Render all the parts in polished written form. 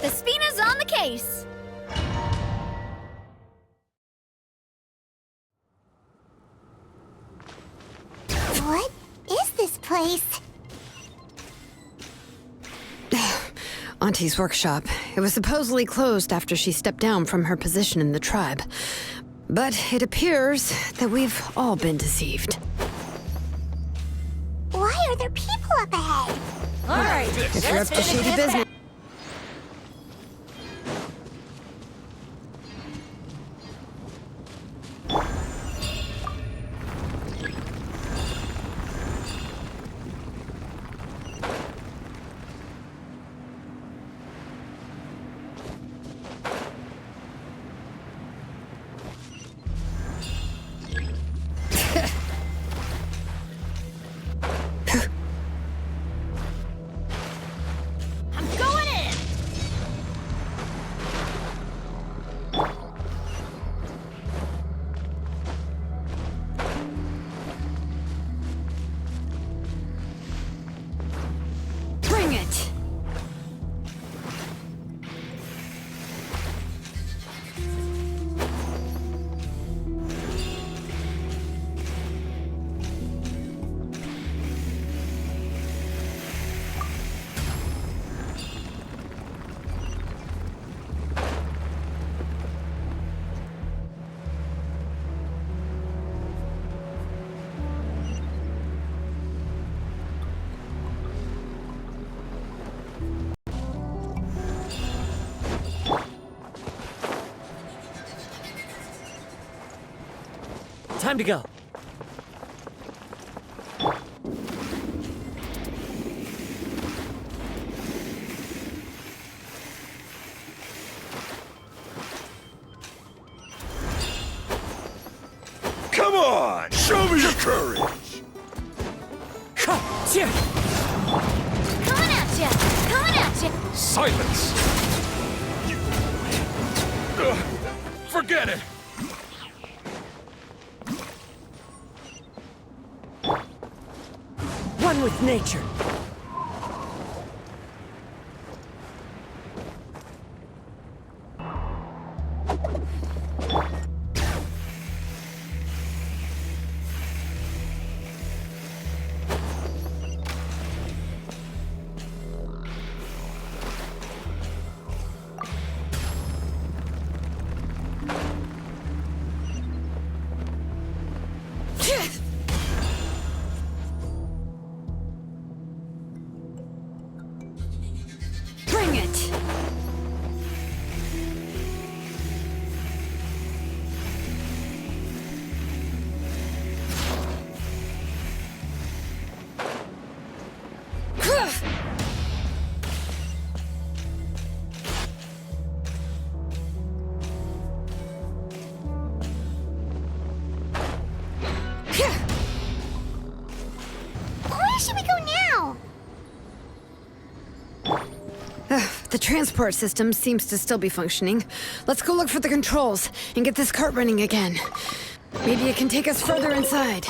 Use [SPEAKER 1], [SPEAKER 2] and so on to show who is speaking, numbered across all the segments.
[SPEAKER 1] The Spina's on the case!
[SPEAKER 2] What is this place?
[SPEAKER 3] Auntie's workshop. It was supposedly closed after she stepped down from her position in the tribe. But it appears that we've all been deceived.
[SPEAKER 2] Why are there people up ahead?
[SPEAKER 1] Alright,
[SPEAKER 3] If you're up to shady business...
[SPEAKER 1] I'm going in!
[SPEAKER 3] Bring it!
[SPEAKER 4] Time to go.
[SPEAKER 5] Come on! Show me your courage!
[SPEAKER 4] Ha! Here!
[SPEAKER 1] Coming at ya! Coming at ya!
[SPEAKER 5] Silence! Forget it!
[SPEAKER 4] One with nature.
[SPEAKER 3] Bring it!
[SPEAKER 2] Where should we go now?
[SPEAKER 3] The transport system seems to still be functioning. Let's go look for the controls and get this cart running again. Maybe it can take us further inside.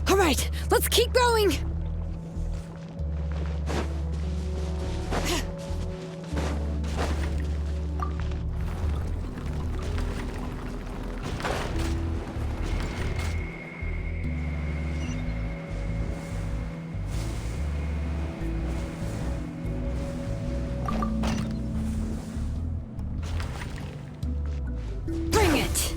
[SPEAKER 3] All right, let's keep going. Bring it.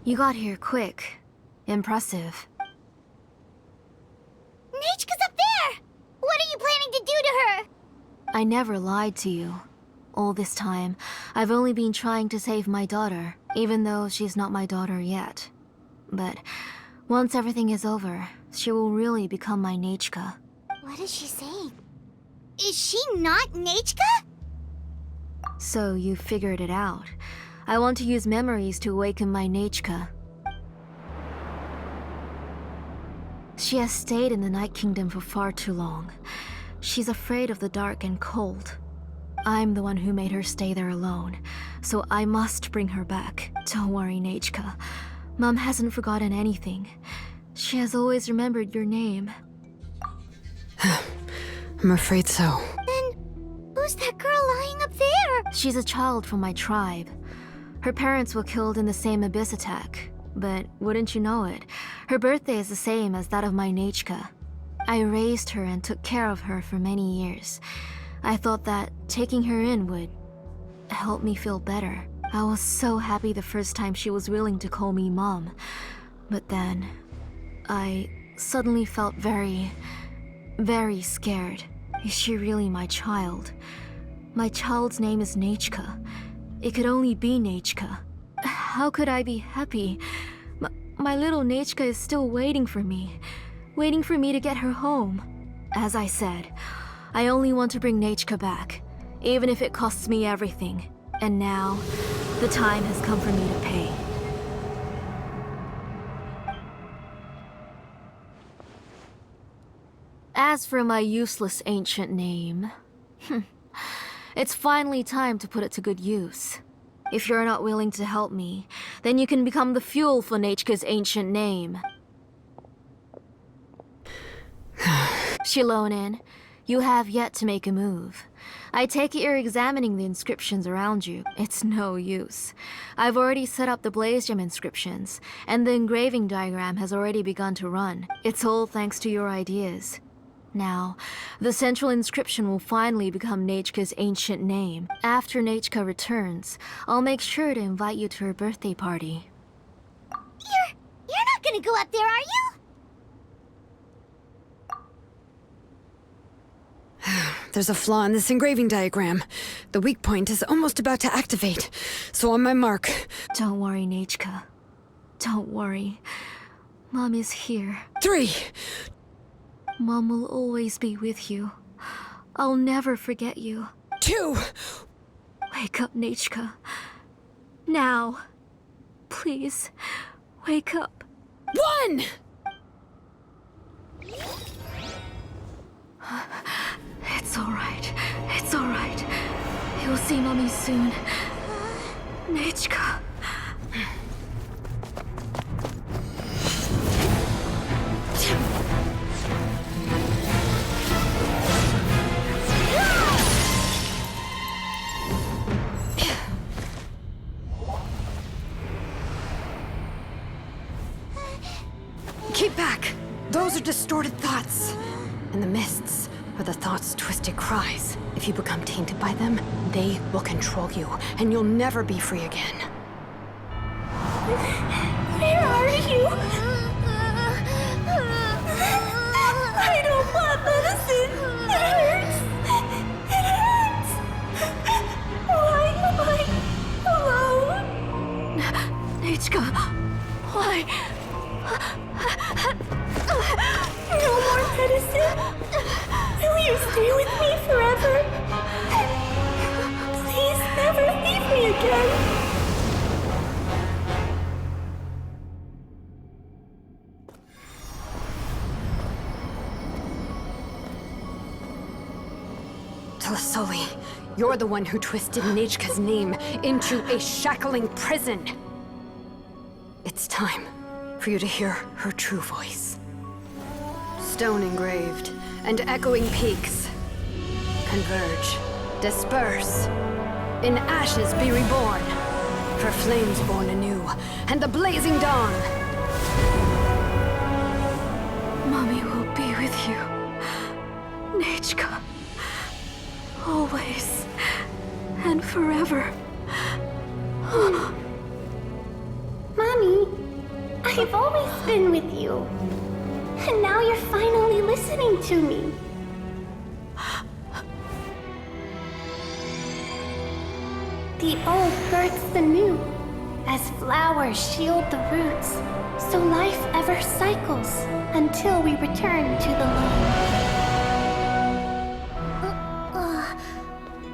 [SPEAKER 1] You got here quick. Impressive.
[SPEAKER 2] Nechca's up there! What are you planning to do to her?
[SPEAKER 1] I never lied to you. All this time, I've only been trying to save my daughter, even though she's not my daughter yet. But once everything is over, she will really become my Nechca.
[SPEAKER 2] What is she saying? Is she not Nechca?
[SPEAKER 1] So you figured it out. I want to use memories to awaken my Nechca. She has stayed in the Night Kingdom for far too long. She's afraid of the dark and cold. I'm the one who made her stay there alone, so I must bring her back. Don't worry, Nechca. Mom hasn't forgotten anything. She has always remembered your name.
[SPEAKER 3] I'm afraid so.
[SPEAKER 2] Then, who's that girl lying up there?
[SPEAKER 1] She's a child from my tribe. Her parents were killed in the same abyss attack. But wouldn't you know it, her birthday is the same as that of my Nechca. I raised her and took care of her for many years. I thought that taking her in would help me feel better. I was so happy the first time she was willing to call me Mom. But then, I suddenly felt very scared. Is she really my child? My child's name is Nechca. It could only be Nechca. How could I be happy? My little Nechca is still waiting for me to get her home. As I said, I only want to bring Nechca back, even if it costs me everything. And now, the time has come for me to pay. As for my useless ancient name, it's finally time to put it to good use. If you're not willing to help me, then you can become the fuel for Nechca's ancient name. Shilonin, you have yet to make a move. I take it you're examining the inscriptions around you. It's no use. I've already set up the Blaze Gem inscriptions, and the engraving diagram has already begun to run. It's all thanks to your ideas. Now, the central inscription will finally become Nechca's ancient name. After Nechca returns, I'll make sure to invite you to her birthday party.
[SPEAKER 2] You're not gonna go up there, are you?
[SPEAKER 3] There's a flaw in this engraving diagram. The weak point is almost about to activate. So on my mark.
[SPEAKER 1] Don't worry, Nechca. Don't worry. Mom is here.
[SPEAKER 3] 3.
[SPEAKER 1] Mom will always be with you. I'll never forget you.
[SPEAKER 3] 2.
[SPEAKER 1] Wake up, Nechca. Now. Please, wake up.
[SPEAKER 3] 1.
[SPEAKER 1] It's alright. It's alright. You'll see Mommy soon. Nechca.
[SPEAKER 3] Keep back! Those are distorted thoughts. And the mists are the thoughts' twisted cries. If you become tainted by them, they will control you, and you'll never be free again.
[SPEAKER 2] Where are you? I don't want medicine. It hurts. It hurts. Why am I alone?
[SPEAKER 1] Nechca, why?
[SPEAKER 2] No more medicine. Will you stay with me forever? Please never leave me again.
[SPEAKER 3] Telasoli, you're the one who twisted Nechca's name into a shackling prison. It's time for you to hear her true voice. Stone engraved and echoing peaks converge, disperse, in ashes be reborn, for flames born anew, and the blazing dawn.
[SPEAKER 1] Mommy will be with you. Nechca. Always. And forever.
[SPEAKER 2] Mommy, I've always been with you. And now you're finally listening to me. The old births the new, as flowers shield the roots, so life ever cycles until we return to the loam.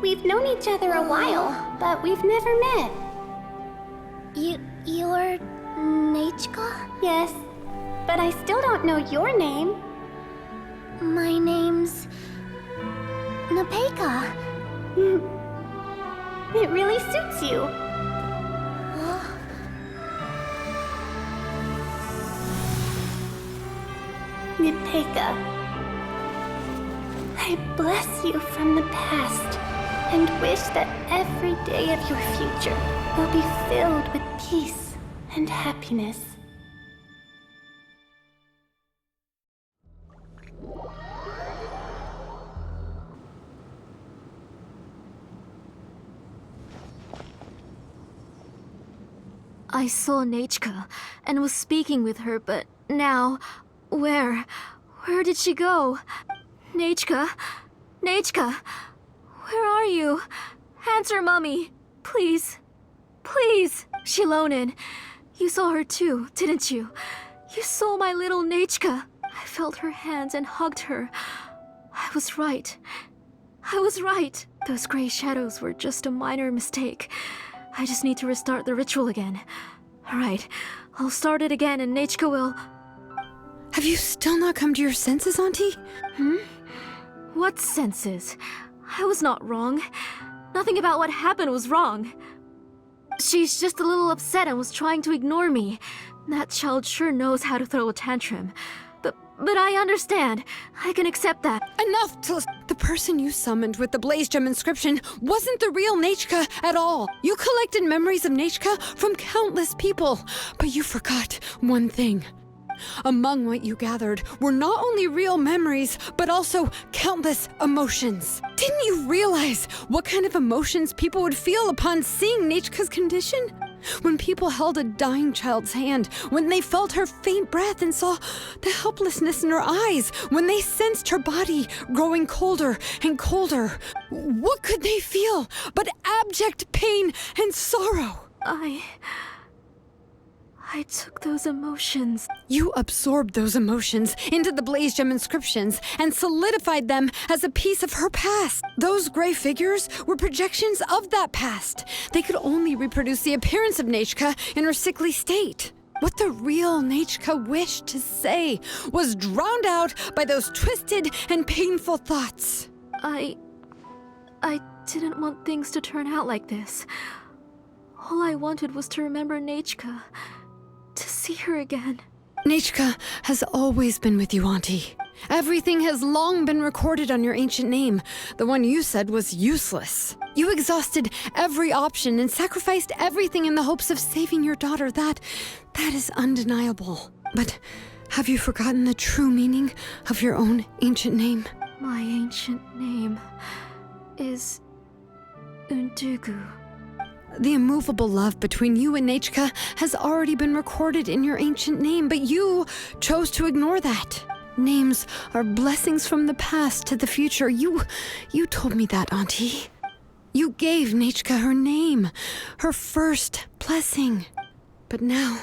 [SPEAKER 2] We've known each other a while, but we've never met. You're Nechca? Yes, but I still don't know your name. My name's Napecha. It really suits you. Napecha, I bless you from the past and wish that every day of your future will be filled with peace and happiness.
[SPEAKER 1] I saw Nechca and was speaking with her, but now, where did she go? Nechca? Nechca? Where are you? Answer, Mummy. Please. Please. Shilonen, you saw her too, didn't you? You saw my little Nechca. I felt her hands and hugged her. I was right. I was right. Those gray shadows were just a minor mistake. I just need to restart the ritual again. Alright, I'll start it again and Nechca will...
[SPEAKER 3] Have you still not come to your senses, Auntie?
[SPEAKER 1] What senses? I was not wrong. Nothing about what happened was wrong. She's just a little upset and was trying to ignore me. That child sure knows how to throw a tantrum. But I understand. I can accept that.
[SPEAKER 3] Enough till the person you summoned with the Blaze Gem inscription wasn't the real Nechca at all. You collected memories of Nechca from countless people, but you forgot one thing. Among what you gathered were not only real memories, but also countless emotions. Didn't you realize what kind of emotions people would feel upon seeing Nechca's condition? When people held a dying child's hand, when they felt her faint breath and saw the helplessness in her eyes, when they sensed her body growing colder and colder, what could they feel but abject pain and sorrow?
[SPEAKER 1] I took those emotions.
[SPEAKER 3] You absorbed those emotions into the Blaze Gem inscriptions and solidified them as a piece of her past. Those gray figures were projections of that past. They could only reproduce the appearance of Nechca in her sickly state. What the real Nechca wished to say was drowned out by those twisted and painful thoughts.
[SPEAKER 1] I didn't want things to turn out like this. All I wanted was to remember Nechca. To see her again.
[SPEAKER 3] Nechca has always been with you, Auntie. Everything has long been recorded on your ancient name, the one you said was useless. You exhausted every option and sacrificed everything in the hopes of saving your daughter. That is undeniable. But have you forgotten the true meaning of your own ancient name?
[SPEAKER 1] My ancient name is Undugu.
[SPEAKER 3] The immovable love between you and Nechca has already been recorded in your ancient name, but you chose to ignore that. Names are blessings from the past to the future. You told me that, Auntie. You gave Nechca her name, her first blessing. But now,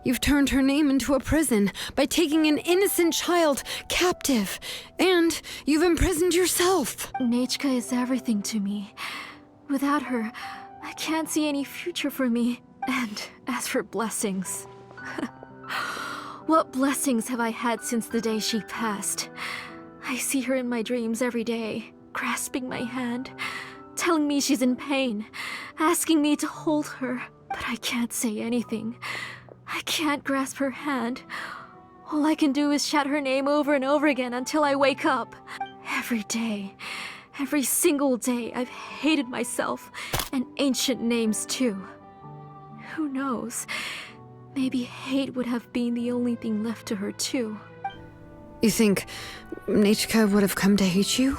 [SPEAKER 3] you've turned her name into a prison by taking an innocent child captive, and you've imprisoned yourself.
[SPEAKER 1] Nechca is everything to me. Without her, I can't see any future for me. And as for blessings... What blessings have I had since the day she passed? I see her in my dreams every day, grasping my hand, telling me she's in pain, asking me to hold her, but I can't say anything. I can't grasp her hand. All I can do is shout her name over and over again until I wake up. Every day, every single day, I've hated myself, and ancient names too. Who knows? Maybe hate would have been the only thing left to her too.
[SPEAKER 3] You think Nechca would have come to hate you?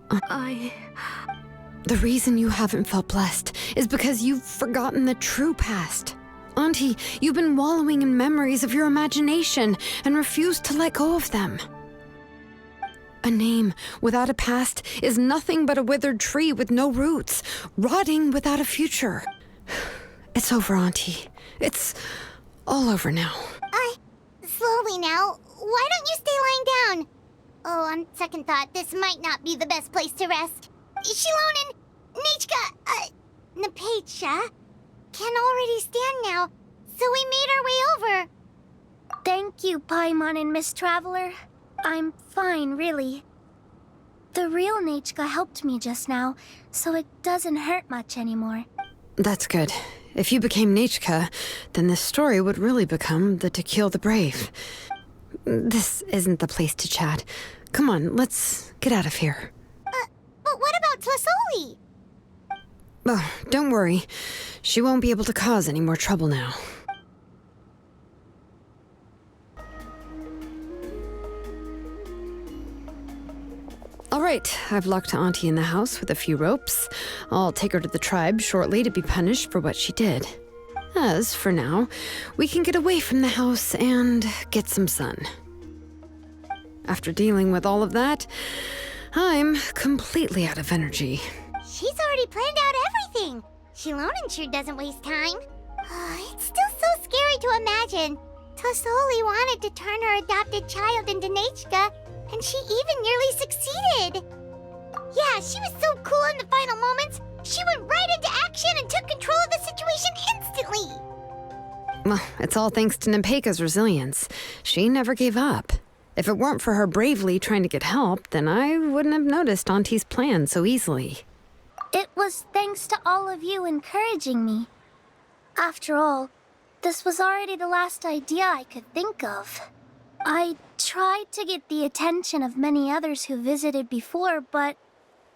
[SPEAKER 3] The reason you haven't felt blessed is because you've forgotten the true past. Auntie, you've been wallowing in memories of your imagination and refuse to let go of them. A name without a past is nothing but a withered tree with no roots, rotting without a future. It's over, Auntie. It's all over now.
[SPEAKER 4] Slowly now. Why don't you stay lying down? Oh, on second thought, this might not be the best place to rest. Shilonen, Nechca, Napecha can already stand now, so we made our way over.
[SPEAKER 2] Thank you, Paimon and Miss Traveler. I'm fine, really. The real Nechca helped me just now, so it doesn't hurt much anymore.
[SPEAKER 3] That's good. If you became Nechca, then this story would really become the To Kill the Brave. This isn't the place to chat. Come on, let's get out of here.
[SPEAKER 4] But what about Tlasoli?
[SPEAKER 3] Oh, don't worry. She won't be able to cause any more trouble now. All right, I've locked Auntie in the house with a few ropes. I'll take her to the tribe shortly to be punished for what she did. As for now, we can get away from the house and get some sun. After dealing with all of that, I'm completely out of energy.
[SPEAKER 4] She's already planned out everything. Shilonen sure doesn't waste time. It's still so scary to imagine. Tlasoli wanted to turn her adopted child into Nechca, and she even nearly succeeded. Yeah, she was so cool in the final moments. She went right into action and took control of the situation instantly.
[SPEAKER 3] Well, it's all thanks to Napecha's resilience. She never gave up. If it weren't for her bravely trying to get help, then I wouldn't have noticed Auntie's plan so easily.
[SPEAKER 2] It was thanks to all of you encouraging me. After all, this was already the last idea I could think of. I tried to get the attention of many others who visited before, but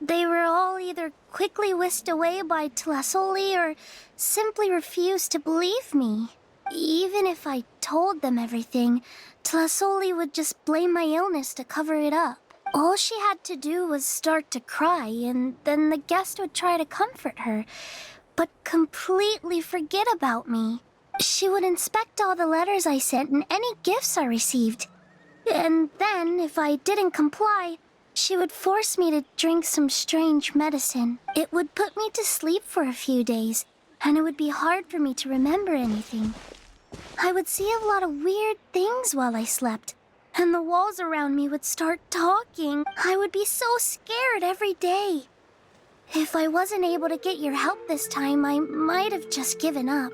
[SPEAKER 2] they were all either quickly whisked away by Tlasoli or simply refused to believe me. Even if I told them everything, Tlasoli would just blame my illness to cover it up. All she had to do was start to cry, and then the guest would try to comfort her, but completely forget about me. She would inspect all the letters I sent and any gifts I received. And then, if I didn't comply, she would force me to drink some strange medicine. It would put me to sleep for a few days, and it would be hard for me to remember anything. I would see a lot of weird things while I slept, and the walls around me would start talking. I would be so scared every day. If I wasn't able to get your help this time, I might have just given up.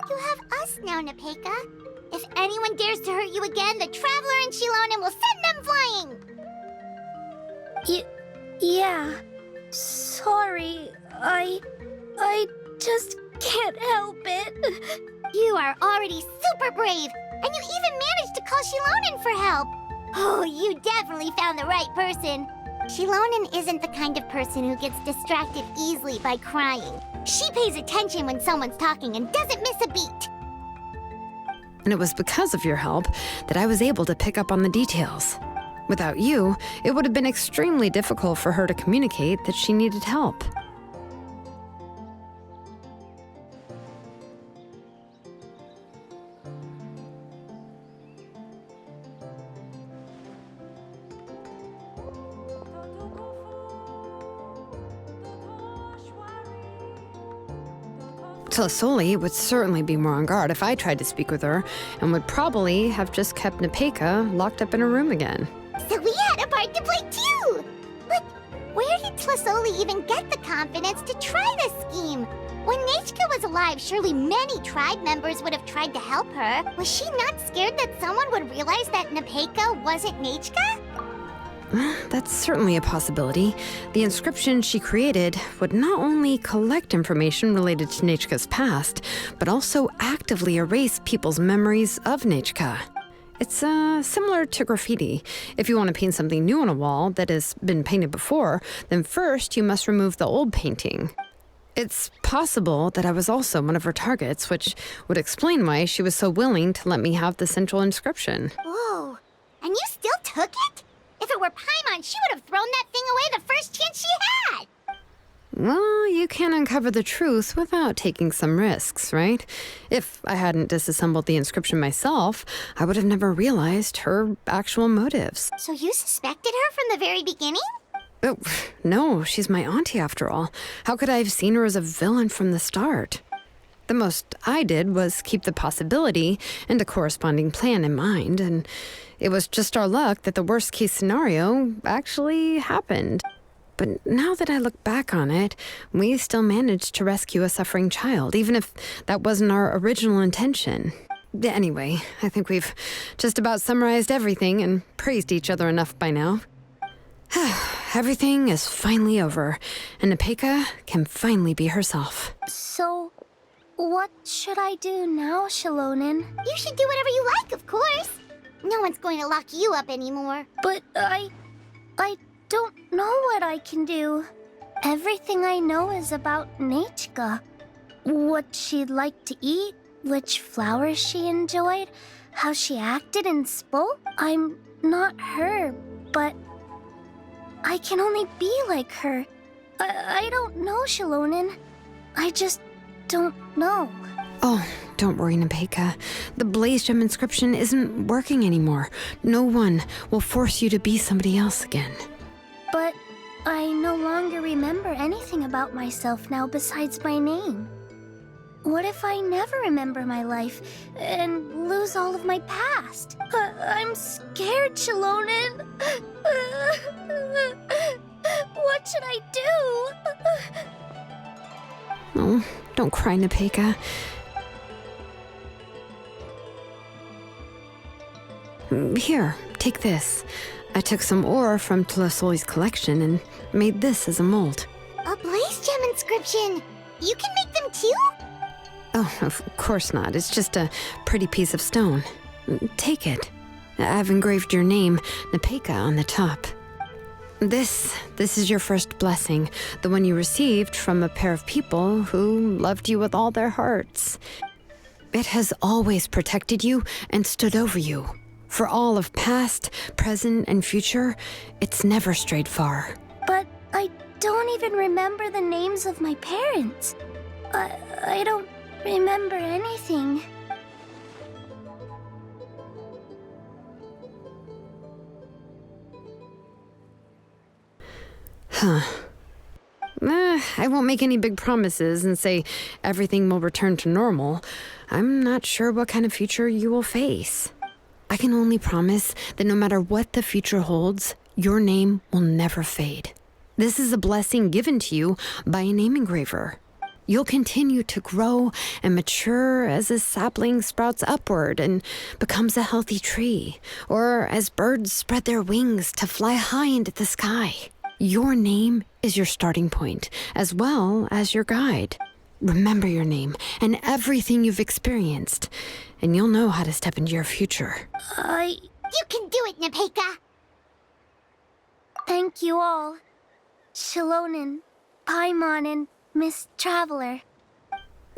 [SPEAKER 4] You have us now, Napecha. If anyone dares to hurt you again, the Traveler and Shilonen will send them flying!
[SPEAKER 2] Yeah. Sorry, I just can't help it.
[SPEAKER 4] You are already super brave, and you even managed to call Shilonen for help. Oh, you definitely found the right person. Shilonen isn't the kind of person who gets distracted easily by crying. She pays attention when someone's talking and doesn't miss a beat.
[SPEAKER 3] And it was because of your help that I was able to pick up on the details. Without you, it would have been extremely difficult for her to communicate that she needed help. Tlasoli would certainly be more on guard if I tried to speak with her, and would probably have just kept Napecha locked up in her room again.
[SPEAKER 4] So we had a part to play too! But where did Tlasoli even get the confidence to try this scheme? When Nechca was alive, surely many tribe members would have tried to help her. Was she not scared that someone would realize that Napecha wasn't Nechca?
[SPEAKER 3] That's certainly a possibility. The inscription she created would not only collect information related to Nechca's past, but also actively erase people's memories of Nechca. It's similar to graffiti. If you want to paint something new on a wall that has been painted before, then first you must remove the old painting. It's possible that I was also one of her targets, which would explain why she was so willing to let me have the central inscription.
[SPEAKER 4] Whoa, and you still took it? If it were Paimon, she would have thrown that thing away the first chance she had!
[SPEAKER 3] Well, you can't uncover the truth without taking some risks, right? If I hadn't disassembled the inscription myself, I would have never realized her actual motives.
[SPEAKER 4] So you suspected her from the very beginning?
[SPEAKER 3] Oh, no, she's my auntie after all. How could I have seen her as a villain from the start? The most I did was keep the possibility and a corresponding plan in mind, and it was just our luck that the worst case scenario actually happened. But now that I look back on it, we still managed to rescue a suffering child, even if that wasn't our original intention. Anyway, I think we've just about summarized everything and praised each other enough by now. Everything is finally over, and Napecha can finally be herself.
[SPEAKER 2] So, what should I do now, Shalonen?
[SPEAKER 4] You should do whatever you like, of course. No one's going to lock you up anymore.
[SPEAKER 2] But I don't know what I can do. Everything I know is about Nechca. What she'd like to eat, which flowers she enjoyed, how she acted and spoke. I'm not her, but I can only be like her. I don't know, Shalonen. I just don't know.
[SPEAKER 3] Oh, don't worry, Napecha. The Blaze Gem inscription isn't working anymore. No one will force you to be somebody else again.
[SPEAKER 2] But I no longer remember anything about myself now besides my name. What if I never remember my life and lose all of my past? I'm scared, Shalonen. What should I do?
[SPEAKER 3] Oh, don't cry, Napecha. Here, take this. I took some ore from Tulasoi's collection and made this as a mold.
[SPEAKER 4] A Blaze Gem inscription! You can make them too?
[SPEAKER 3] Oh, of course not. It's just a pretty piece of stone. Take it. I've engraved your name, Napecha, on the top. This is your first blessing, the one you received from a pair of people who loved you with all their hearts. It has always protected you and stood over you. For all of past, present, and future, it's never strayed far.
[SPEAKER 2] But I don't even remember the names of my parents. I don't remember anything.
[SPEAKER 3] I won't make any big promises and say everything will return to normal. I'm not sure what kind of future you will face. I can only promise that no matter what the future holds, your name will never fade. This is a blessing given to you by a name engraver. You'll continue to grow and mature as a sapling sprouts upward and becomes a healthy tree, or as birds spread their wings to fly high into the sky. Your name is your starting point, as well as your guide. Remember your name and everything you've experienced, and you'll know how to step into your future.
[SPEAKER 4] You can do it, Napecha!
[SPEAKER 2] Thank you all. Shalonen, Paimon, and Miss Traveler.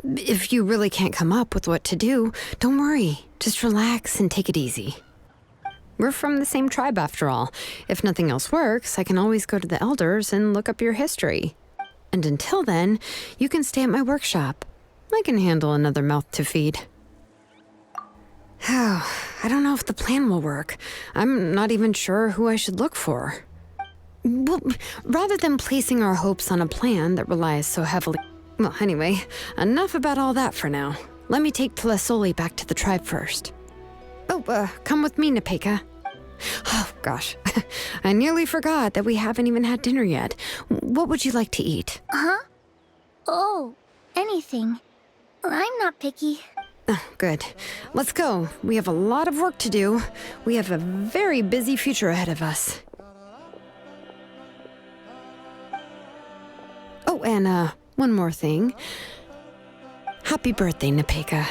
[SPEAKER 3] If you really can't come up with what to do, don't worry. Just relax and take it easy. We're from the same tribe after all. If nothing else works, I can always go to the elders and look up your history. And until then, you can stay at my workshop. I can handle another mouth to feed. Oh, I don't know if the plan will work. I'm not even sure who I should look for. Well, rather than placing our hopes on a plan that relies so heavily... Well, anyway, enough about all that for now. Let me take Tulasoi's back to the tribe first. Oh, come with me, Napecha. Oh, gosh. I nearly forgot that we haven't even had dinner yet. What would you like to eat?
[SPEAKER 2] Huh? Oh, anything. I'm not picky.
[SPEAKER 3] Oh, good. Let's go. We have a lot of work to do. We have a very busy future ahead of us. Oh, and, one more thing. Happy birthday, Napecha.